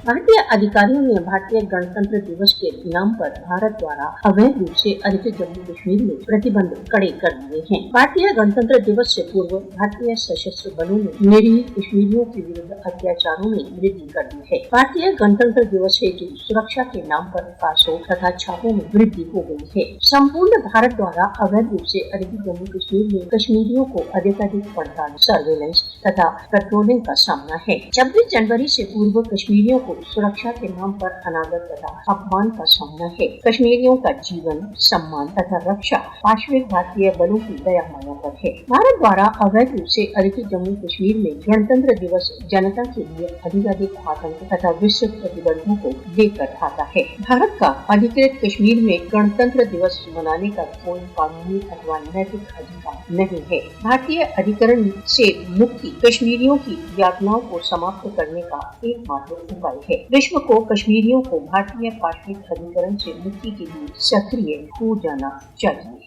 भारतीय अधिकारियों ने भारतीय गणतंत्र दिवस के नाम पर भारत द्वारा अवैध रूप से अधिकृत जम्मू कश्मीर में प्रतिबंध कड़े कर दिए हैं। भारतीय गणतंत्र दिवस से पूर्व भारतीय सशस्त्र बलों ने निरीह कश्मीरियों के विरुद्ध अत्याचारों में वृद्धि कर दी है। भारतीय गणतंत्र दिवस हेतु सुरक्षा के नाम पर कासों तथा छापों में वृद्धि हो गई है। संपूर्ण भारत द्वारा अवैध रूप से अधिकृत जम्मू कश्मीर में कश्मीरियों को अधिकाधिक पड़ताल, सर्वेलेंस तथा पेट्रोलिंग का सामना है। 26 जनवरी से पूर्व कश्मीरियों को सुरक्षा के नाम पर अनादर तथा अपमान का सामना है। कश्मीरियों का जीवन, सम्मान तथा रक्षा पार्श्विक भारतीय बलों की दया माया पर है। भारत द्वारा अवैध रूप से अधिकृत जम्मू कश्मीर में गणतंत्र दिवस जनता के लिए अधिकाधिक आतंक तथा विस्तृत प्रतिबंधों को लेकर आता है। भारत का अधिकृत कश्मीर में गणतंत्र दिवस मनाने का कोई कानूनी अथवा नैतिक अधिकार नहीं है। भारतीय अधिकरण से मुक्ति कश्मीरियों की यातनाओं को समाप्त करने का एकमात्र उपाय है। विश्व को कश्मीरियों को भारतीय पार्श्विक अधिकरण से मुक्ति के लिए सक्रिय हो जाना चाहिए।